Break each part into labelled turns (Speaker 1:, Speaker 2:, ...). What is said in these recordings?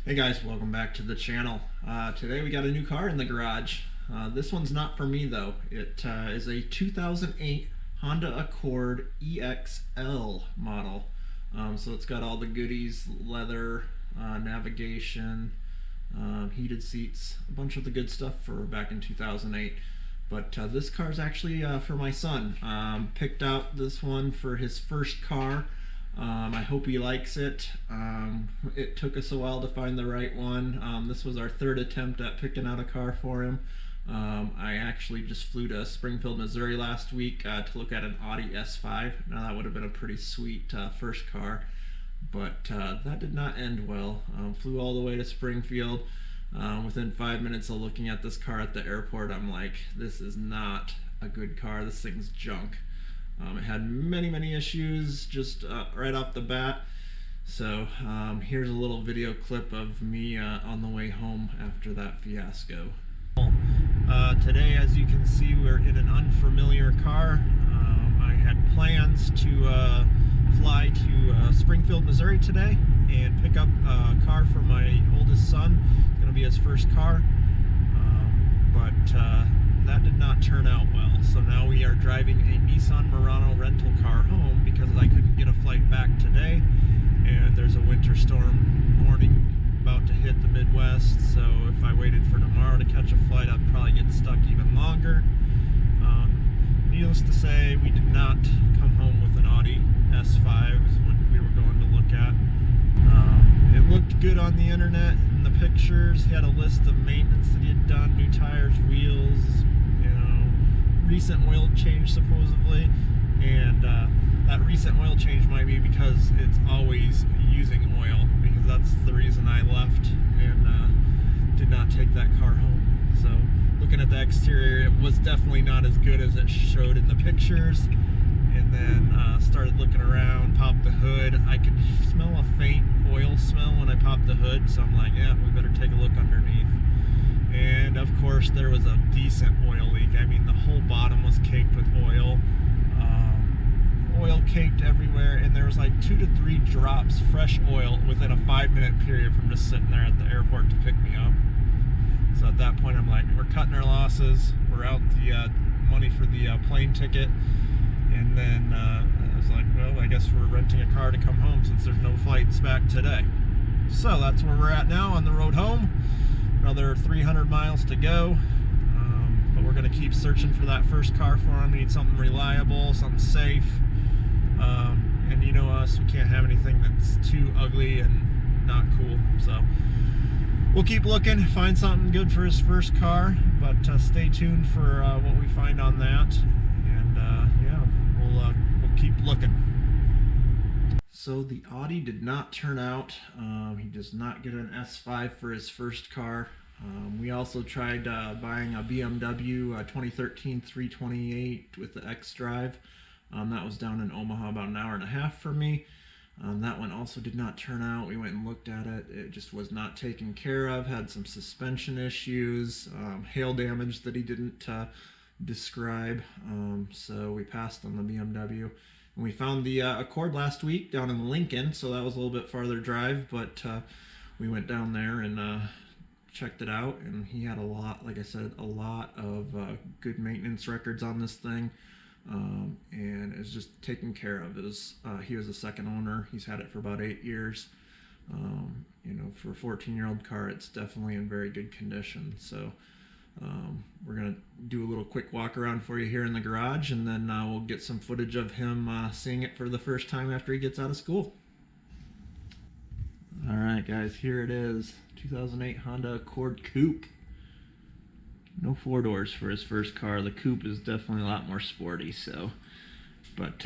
Speaker 1: Hey guys, welcome back to the channel. Today we got a new car in the garage. This one's not for me though. It is a 2008 Honda Accord EX-L model. So it's got all the goodies, leather, navigation, heated seats, a bunch of the good stuff for back in 2008. But this car is actually for my son. Picked out this one for his first car. I hope he likes it. It took us a while to find the right one. This was our third attempt at picking out a car for him. I actually just flew to Springfield, Missouri last week to look at an Audi S5. Now that would have been a pretty sweet first car, but that did not end well. Flew all the way to Springfield. Within 5 minutes of looking at this car at the airport, I'm like, this is not a good car. This thing's junk. It had many issues just right off the bat. So here's a little video clip of me on the way home after that fiasco. Today, as you can see, we're in an unfamiliar car. I had plans to fly to Springfield, Missouri today and pick up a car for my oldest son. It's going to be his first car, but that did not turn out well. So now we are driving a Nissan Murano rental car home because I couldn't get a flight back today, and there's a winter storm warning about to hit the Midwest. So if I waited for tomorrow to catch a flight, I'd probably get stuck even longer. Needless to say, we did not come home with an Audi S5 is what we were going to look at. It looked good on the internet in the pictures. He had a list of maintenance that he had done, new tires, wheels, recent oil change supposedly, and that recent oil change might be because it's always using oil, because that's the reason I left and did not take that car home. So looking at the exterior, it was definitely not as good as it showed in the pictures. And then started looking around, popped the hood. I could smell a faint oil smell when I popped the hood, so I'm like, yeah, we better take a look underneath. And of course there was a decent oil leak. I mean, the whole bottom was caked with oil. Oil caked everywhere, and there was like 2 to 3 drops fresh oil within a 5-minute period from just sitting there at the airport to pick me up. So at that point I'm like, we're cutting our losses. We're out the money for the plane ticket. And then I was like, well, I guess we're renting a car to come home since there's no flights back today. So that's where we're at now on the road home. Another 300 miles to go. But we're going to keep searching for that first car for him. We need something reliable, something safe. And you know us, we can't have anything that's too ugly and not cool. So we'll keep looking, find something good for his first car. But stay tuned for what we find on that. And yeah, we'll keep looking. So the Audi did not turn out. He does not get an S5 for his first car. We also tried buying a BMW 2013 328 with the X-Drive. That was down in Omaha, about an hour and a half for me. That one also did not turn out. We went and looked at it. It just was not taken care of. Had some suspension issues, hail damage that he didn't describe. So we passed on the BMW. And we found the Accord last week down in Lincoln, so that was a little bit farther drive, but we went down there and checked it out, and he had a lot, like I said, a lot of good maintenance records on this thing, and it's just taken care of. He was a second owner. He's had it for about 8 years. For a 14-year-old car, it's definitely in very good condition. So we're going to do a little quick walk around for you here in the garage, and then we'll get some footage of him seeing it for the first time after he gets out of school. Alright guys, here it is. 2008 Honda Accord Coupe. No 4 doors for his first car. The Coupe is definitely a lot more sporty, so. But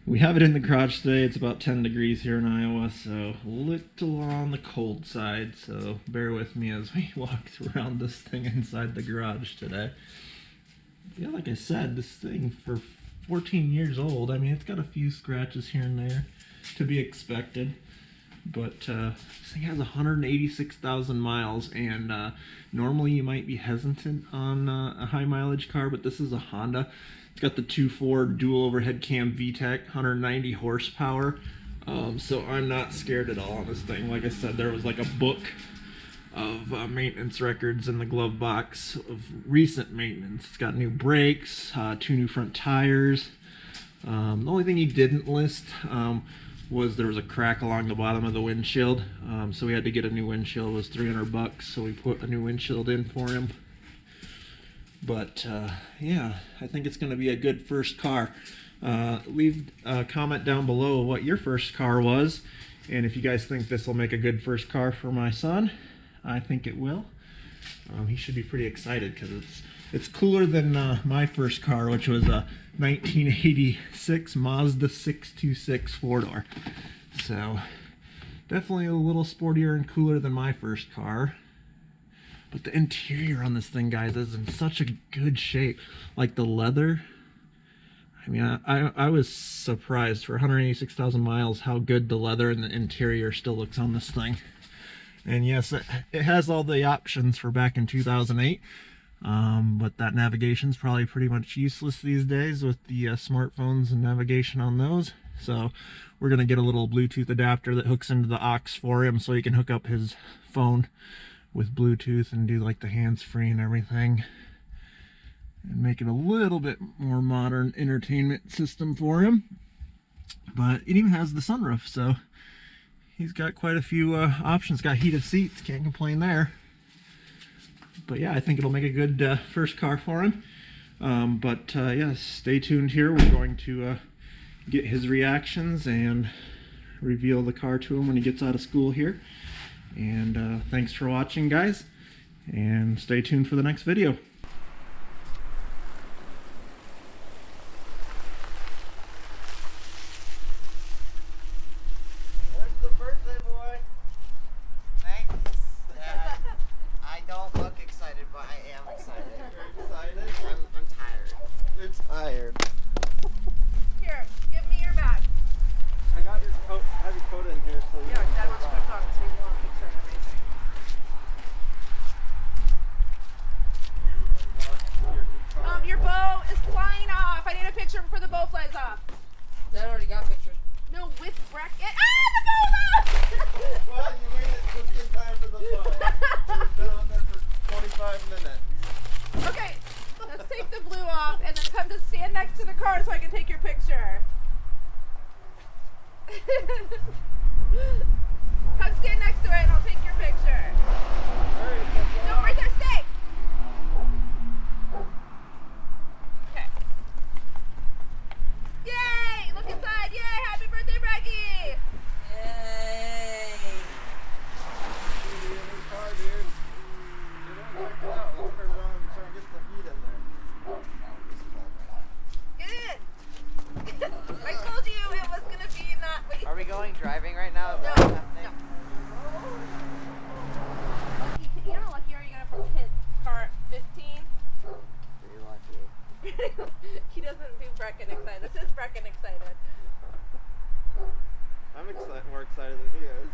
Speaker 1: we have it in the garage today. It's about 10 degrees here in Iowa, so a little on the cold side, so bear with me as we walk around this thing inside the garage today. Yeah, like I said, this thing for 14 years old, I mean, it's got a few scratches here and there to be expected, but this thing has 186,000 miles, and normally you might be hesitant on a high mileage car, but this is a Honda. It's got the 2.4 dual overhead cam VTEC, 190 horsepower. So I'm not scared at all on this thing. Like I said, there was like a book of maintenance records in the glove box of recent maintenance. It's got new brakes, 2 new front tires. The only thing he didn't list was there was a crack along the bottom of the windshield. So we had to get a new windshield. It was $300, so we put a new windshield in for him. But yeah, I think it's going to be a good first car. Leave a comment down below what your first car was, and if you guys think this will make a good first car for my son. I think it will. He should be pretty excited because it's cooler than my first car, which was a 1986 Mazda 626 4-door. So definitely a little sportier and cooler than my first car. But the interior on this thing, guys, is in such a good shape. Like the leather. I mean, I was surprised for 186,000 miles how good the leather and the interior still looks on this thing. And yes, it has all the options for back in 2008, but that navigation's probably pretty much useless these days with the smartphones and navigation on those. So we're going to get a little Bluetooth adapter that hooks into the aux for him so he can hook up his phone with Bluetooth and do like the hands-free and everything. And make it a little bit more modern entertainment system for him. But it even has the sunroof, so he's got quite a few options. Got heated seats, can't complain there. But yeah, I think it'll make a good first car for him. Yeah, stay tuned here. We're going to get his reactions and reveal the car to him when he gets out of school here. And thanks for watching, guys, and stay tuned for the next video.
Speaker 2: Tired.
Speaker 3: Here, give me your bag.
Speaker 2: I got your coat. I have your coat in here, so
Speaker 3: Yeah, Dad wants to put it on so you want a picture and everything. Your bow is flying off. I need a picture before the bow flies off.
Speaker 4: Dad already got pictures.
Speaker 3: No, with bracket. Ah, the bow's off!
Speaker 2: Well, you made it just in time for the bow. You've been on there for 25 minutes.
Speaker 3: Okay, let's take the blue off and then come to stand next to the car so I can take your picture. Come stand next to it and I'll take your picture. No, right there, stay. Okay. Yay! Look inside. Yay! Happy birthday, Breggy!
Speaker 4: Yay!
Speaker 2: Car, dude. Check it out. Let's turn it on and try and get some heat in there.
Speaker 3: Get in. I told you it was gonna be not. Wait.
Speaker 4: Are we going driving right now? Is
Speaker 3: No,
Speaker 4: that what's happening?
Speaker 3: no. You know how lucky are you gonna hit car 15?
Speaker 4: Pretty lucky.
Speaker 3: He doesn't do Brecken excited. This is Brecken excited.
Speaker 2: I'm more excited than he is.